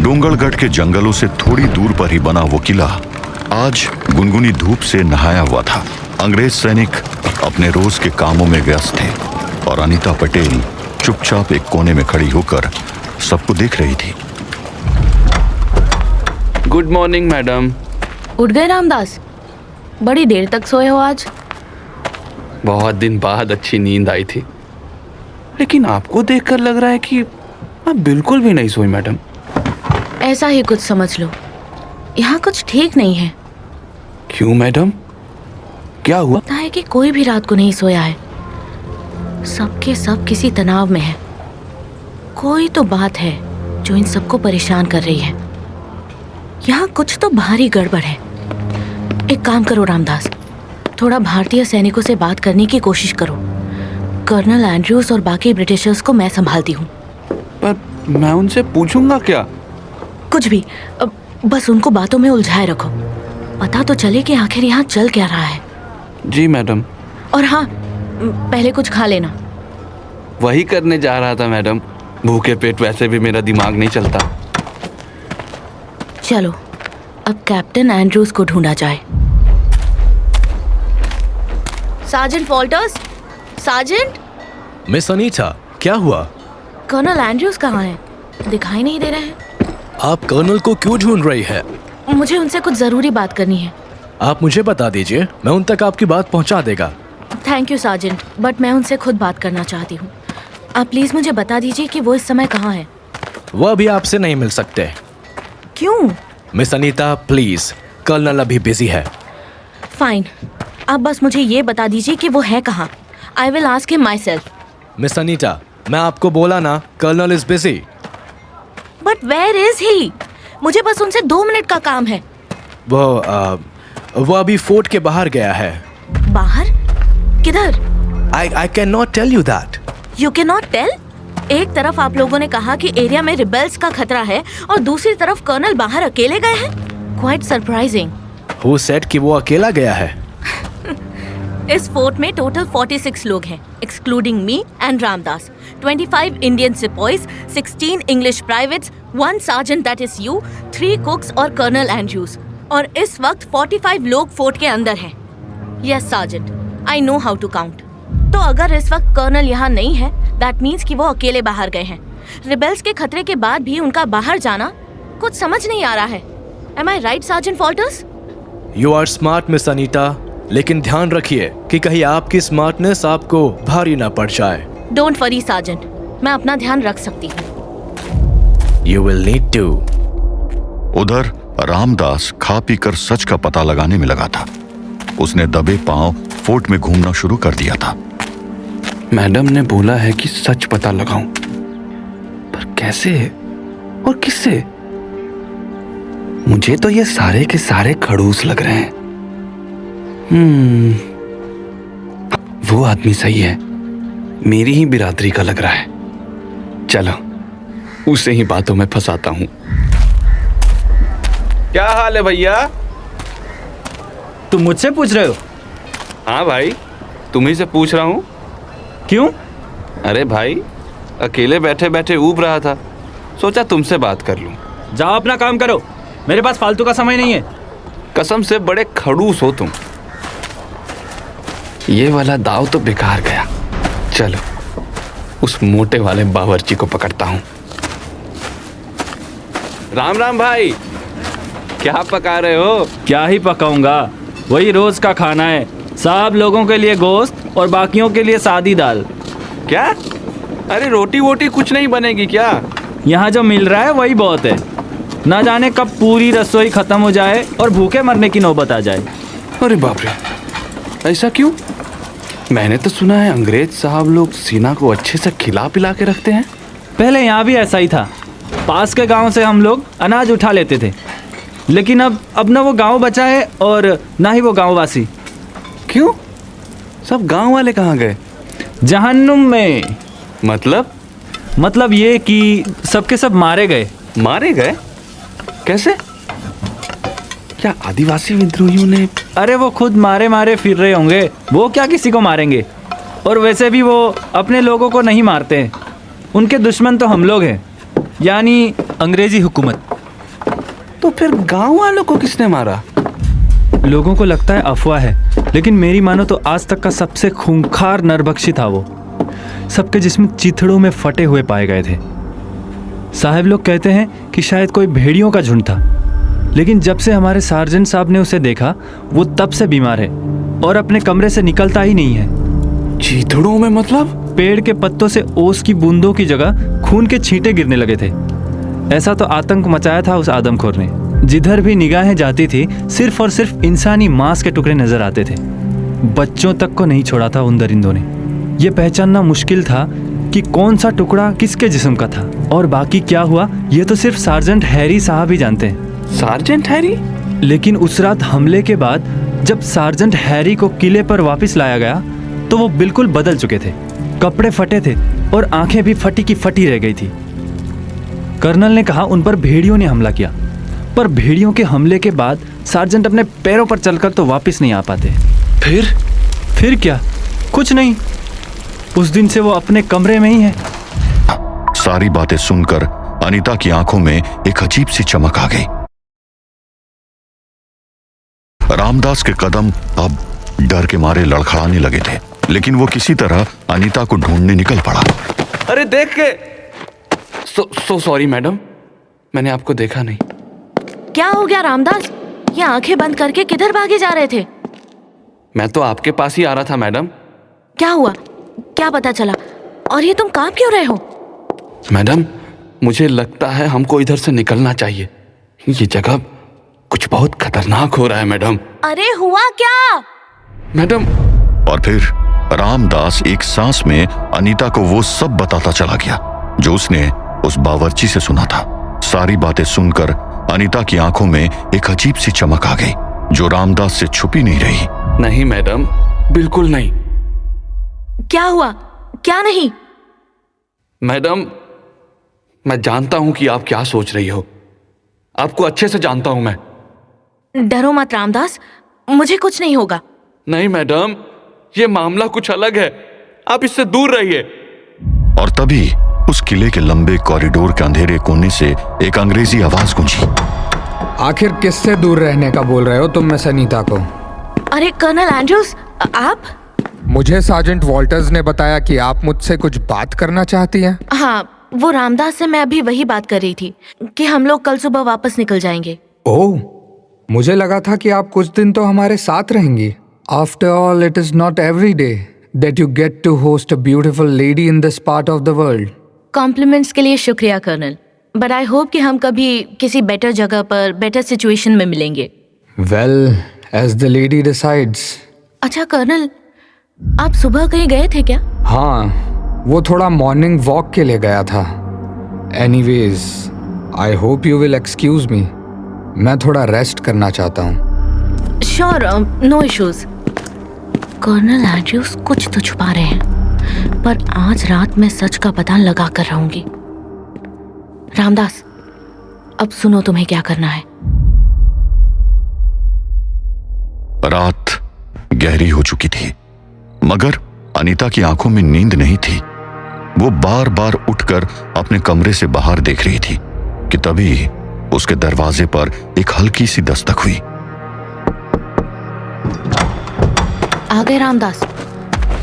डोंगरगढ़ के जंगलों से थोड़ी दूर पर ही बना वो किला आज गुनगुनी धूप से नहाया हुआ था। अंग्रेज सैनिक अपने रोज के कामों में व्यस्त थे और अनीता पटेल चुपचाप एक कोने में खड़ी होकर सबको देख रही थी। Good morning madam. उठ गए रामदास? बड़ी देर तक सोए हो आज। बहुत दिन बाद अच्छी नींद आई थी, लेकिन आपको देखकर लग रहा है कि आप बिल्कुल भी नहीं सोई मैडम। ऐसा ही कुछ समझ लो, यहाँ कुछ ठीक नहीं है। क्यों मैडम, क्या हुआ? लगता है कि कोई भी रात को नहीं सोया है। सबके सब किसी तनाव में है। कोई तो बात है जो इन सबको परेशान कर रही है। यहाँ कुछ तो भारी गड़बड़ है। एक काम करो रामदास, थोड़ा भारतीय सैनिकों से बात करने की कोशिश करो। कर्नल एंड्रयूज और बाकी ब्रिटिशर्स को मैं संभालती हूँ। पर मैं उनसे पूछूंगा क्या? कुछ भी, बस उनको बातों में उलझाए रखो। पता तो चले कि आखिर यहाँ चल क्या रहा है। जी मैडम। और हाँ, पहले कुछ खा लेना। वही करने जा रहा था मैडम। भूखे पेट वैसे भी मेरा दिमाग नहीं चलता। चलो अब कैप्टन एंड्रयूज को ढूंढा जाए। Sergeant Walter's, sergeant. Miss Anita, क्या हुआ? कर्नल एंड्रयूज कहाँ हैं? दिखाई नहीं दे रहे हैं। आप कर्नल को क्यों ढूंढ रही है? मुझे उनसे कुछ जरूरी बात करनी है। आप मुझे बता दीजिए, मैं उन तक आपकी बात पहुंचा देगा। थैंक यू सार्जेंट, बट मैं उनसे खुद बात करना चाहती हूँ। आप प्लीज मुझे बता दीजिए कि वो इस समय कहाँ है। वो अभी आपसे नहीं मिल सकते। क्यों? मिस अनीता प्लीज, कर्नल अभी बिजी है। फाइन, आप बस मुझे ये बता दीजिए कि वो है कहाँ। I will ask him myself. Miss Anita, मैं आपको बोला ना, colonel is busy. But where is he? मुझे बस उनसे 2 मिनट का काम है। वो अभी फोर्ट के बाहर गया है। बाहर? किधर? I can not tell you that. You can not tell? एक तरफ आप लोगों ने कहा कि एरिया में रिबेल्स का खतरा है और दूसरी तरफ कर्नल बाहर अकेले गए हैं। Quite surprising. हु सेड कि वो अकेला गया है? इस फोर्ट में टोटल 46 लोग हैं, excluding me and Ramdas. 25 Indian sepoys, 16 English privates, 1 sergeant that is you, 3 कुक्स और कर्नल एंड्रयूज। और इस वक्त 45 लोग फोर्ट के अंदर हैं। Yes sergeant, I know how to count. तो अगर इस वक्त कर्नल यहाँ नहीं है, दैट मीन्स कि वो अकेले बाहर गए हैं। रिबेल्स के खतरे के बाद भी उनका बाहर जाना कुछ समझ नहीं आ रहा है। Am I right sergeant Walters? You are smart miss Anita, लेकिन ध्यान रखिए कि कहीं आपकी स्मार्टनेस आपको भारी ना पड़ जाए। डोंट वरी सार्जेंट, मैं अपना ध्यान रख सकती हूँ। You will need to. उधर रामदास खा पी कर सच का पता लगाने में लगा था। उसने दबे पांव फोर्ट में घूमना शुरू कर दिया था। मैडम ने बोला है कि सच पता लगाऊं, पर कैसे और किससे? मुझे तो ये सारे के सारे खड़ूस लग रहे हैं। वो आदमी सही है, मेरी ही बिरादरी का लग रहा है। चलो उसे ही बातों में फंसाता हूं। क्या हाल है भैया? तुम मुझसे पूछ रहे हो? हाँ भाई, तुम्ही से पूछ रहा हूँ। क्यों? अरे भाई, अकेले बैठे बैठे ऊब रहा था, सोचा तुमसे बात कर लूं। जाओ अपना काम करो, मेरे पास फालतू का समय नहीं है। कसम से बड़े खड़ूस हो तुम। ये वाला दाव तो बेकार गया। चलो उस मोटे वाले बावर्ची को पकड़ता हूँ। राम राम भाई, क्या पका रहे हो? क्या ही पकाऊंगा, वही रोज का खाना है। सब लोगों के लिए गोश्त और बाकियों के लिए सादी दाल। क्या? अरे रोटी वोटी कुछ नहीं बनेगी क्या? यहाँ जो मिल रहा है वही बहुत है। ना जाने कब पूरी रसोई खत्म हो जाए और भूखे मरने की नौबत आ जाए। अरे बाप रे, ऐसा क्यों? मैंने तो सुना है अंग्रेज साहब लोग सीना को अच्छे से खिला पिला के रखते हैं। पहले यहाँ भी ऐसा ही था। पास के गांव से हम लोग अनाज उठा लेते थे, लेकिन अब ना वो गांव बचा है और ना ही वो गांव वासी। क्यों? सब गांव वाले कहाँ गए? जहन्नुम में। मतलब ये कि सबके सब मारे गए। मारे गए? कैसे? क्या आदिवासी विद्रोहियों ने? अरे वो खुद मारे मारे फिर रहे होंगे, वो क्या किसी को मारेंगे। और वैसे भी वो अपने लोगों को नहीं मारते हैं, उनके दुश्मन तो हम लोग हैं, यानी अंग्रेजी हुकूमत। तो फिर गांव वालों को किसने मारा? लोगों को लगता है अफवाह है, लेकिन मेरी मानो तो आज तक का सबसे खूंखार नरभक्षी था वो। सबके जिस्म चिथड़ों में फटे हुए पाए गए थे। साहब लोग कहते हैं कि शायद कोई भेड़ियों का झुंड था, लेकिन जब से हमारे सार्जेंट साहब ने उसे देखा वो तब से बीमार है और अपने कमरे से निकलता ही नहीं है। चीथड़ों में मतलब? पेड़ के पत्तों से ओस की बूंदों की जगह खून के छींटे गिरने लगे थे। ऐसा तो आतंक मचाया था उस आदमखोर ने। जिधर भी निगाहें जाती थी सिर्फ और सिर्फ इंसानी मांस के टुकड़े नजर आते थे। बच्चों तक को नहीं छोड़ा था उन दरिंदों ने। यह पहचानना मुश्किल था कि कौन सा टुकड़ा किसके जिस्म का था और बाकी क्या हुआ ये तो सिर्फ सार्जेंट हैरी साहब ही जानते हैं। Sergeant Harry? लेकिन उस रात हमले के बाद जब सार्जेंट हैरी को किले पर वापस लाया गया तो वो बिल्कुल बदल चुके थे। कपड़े फटे थे और आंखें भी फटी की फटी रह गई थी। कर्नल ने कहा उन पर भेड़ियों ने हमला किया, पर भेड़ियों के हमले के बाद सार्जेंट अपने पैरों पर चलकर तो वापस नहीं आ पाते। फिर क्या? कुछ नहीं। उस दिन से वो अपने कमरे में ही है। सारी बातें सुनकर अनीता की आंखों में एक अजीब सी चमक आ गई। रामदास के कदम अब डर के मारे लड़खड़ाने लगे थे, लेकिन वो किसी तरह अनीता को ढूंढने निकल पड़ा। अरे देख के सो सॉरी मैडम, मैंने आपको देखा नहीं। क्या हो गया रामदास? ये आंखें बंद करके किधर भागे जा रहे थे? मैं तो आपके पास ही आ रहा था मैडम। क्या हुआ? क्या पता चला? और ये तुम कांप क्यों रहे हो? मैडम, मुझे लगता है हमको इधर से निकलना चाहिए। ये जगह कुछ बहुत खतरनाक हो रहा है मैडम। अरे हुआ क्या? मैडम। और फिर रामदास एक सांस में अनीता को वो सब बताता चला गया जो उसने उस बावर्ची से सुना था। सारी बातें सुनकर अनीता की आंखों में एक अजीब सी चमक आ गई जो रामदास से छुपी नहीं रही। नहीं मैडम, बिल्कुल नहीं। क्या हुआ? क्या नहीं? मैडम, मैं जानता हूं कि आप क्या सोच रही हो। आपको अच्छे से जानता हूं मैं। डरो मत रामदास, मुझे कुछ नहीं होगा। नहीं मैडम, ये मामला कुछ अलग है। आप इससे दूर रहिए। और तभी उस किले के लंबे कॉरिडोर के अंधेरे कोने से एक अंग्रेजी आवाज गूंजी। आखिर किससे दूर रहने का बोल रहे हो तुम मिस अनीता को? अरे कर्नल एंड्रूज, आप? मुझे सार्जेंट वॉल्टर्स ने बताया कि आप मुझसे कुछ बात करना चाहती हैं। हाँ, वो रामदास से मैं अभी वही बात कर रही थी कि हम लोग कल सुबह वापस निकल जाएंगे। ओह, मुझे लगा था कि आप कुछ दिन तो हमारे साथ रहेंगी। After all, it is not every day that you get to host a beautiful lady in this part of the world. Compliments के लिए शुक्रिया कर्नल, बट आई होप कि हम कभी किसी बेटर जगह पर बेटर सिचुएशन में मिलेंगे। Well, as the lady decides. अच्छा कर्नल, आप सुबह कहीं गए थे क्या? हाँ, वो थोड़ा मॉर्निंग वॉक के लिए गया था। Anyways, I hope you will excuse me. मैं थोड़ा रेस्ट करना चाहता हूँ। Sure, no issues. Colonel Andrews कुछ तो छुपा रहे हैं, पर आज रात मैं सच का पता लगा कर रहूंगी। रामदास, अब सुनो तुम्हें क्या करना है। रात गहरी हो चुकी थी, मगर अनीता की आंखों में नींद नहीं थी। वो बार बार उठकर अपने कमरे से बाहर देख रही थी कि तभी उसके दरवाजे पर एक हल्की सी दस्तक हुई। आ गए रामदास,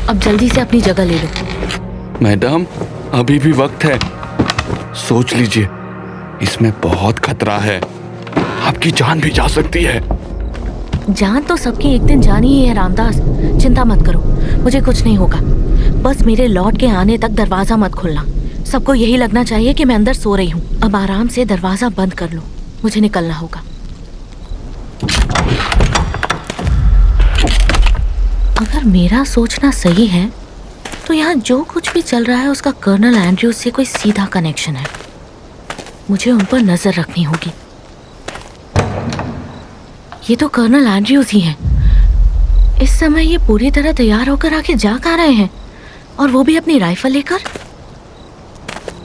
अब जल्दी से अपनी जगह ले लो। मैडम, अभी भी वक्त है। सोच लीजिए, इसमें बहुत खतरा है। आपकी जान भी जा सकती है। जान तो सबकी एक दिन जानी ही है रामदास, चिंता मत करो, मुझे कुछ नहीं होगा। बस मेरे लौट के आने तक दरवाजा मत खोलना। सबको यही लगना चाहिए कि मैं अंदर सो रही हूँ। अब आराम से दरवाजा बंद कर लो, मुझे निकलना होगा। अगर मेरा सोचना सही है तो यहाँ जो कुछ भी चल रहा है उसका कर्नल एंड्रूज से कोई सीधा कनेक्शन है। मुझे उन पर नजर रखनी होगी। ये तो कर्नल एंड्रूज ही हैं। इस समय ये पूरी तरह तैयार होकर आके जा कहाँ रहे हैं, और वो भी अपनी राइफल लेकर।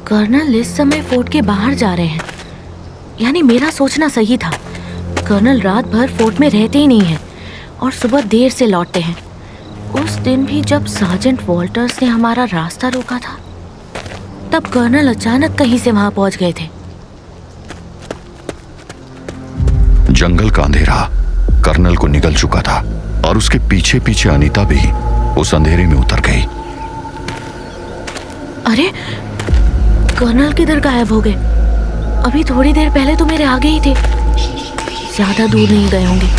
कर्नल इस समय फोर्ट के बाहर जा रहे हैं, यानी मेरा सोचना सही था। कर्नल रात भर फोर्ट में रहते ही नहीं हैं और सुबह देर से लौटते हैं। उस दिन भी जब सार्जेंट वॉल्टर्स ने हमारा रास्ता रोका था, तब कर्नल अचानक कहीं से वहां पहुंच गए थे। जंगल का अंधेरा कर्नल को निगल चुका था और उसके पीछे पीछे अनीता भी उस अंधेरे में उतर गई। अरे कर्नल किधर गायब हो गए? अभी थोड़ी देर पहले तो मेरे आगे ही थे। ज्यादा दूर नहीं गए होंगे।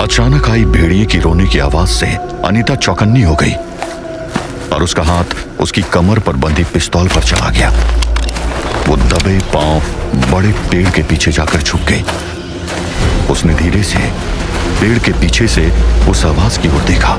अचानक आई भेड़िए की रोने की आवाज से अनीता चौकन्नी हो गई और उसका हाथ उसकी कमर पर बंधी पिस्तौल पर चला गया। वो दबे पांव बड़े पेड़ के पीछे जाकर छुप गई। उसने धीरे से पेड़ के पीछे से उस आवाज की ओर देखा।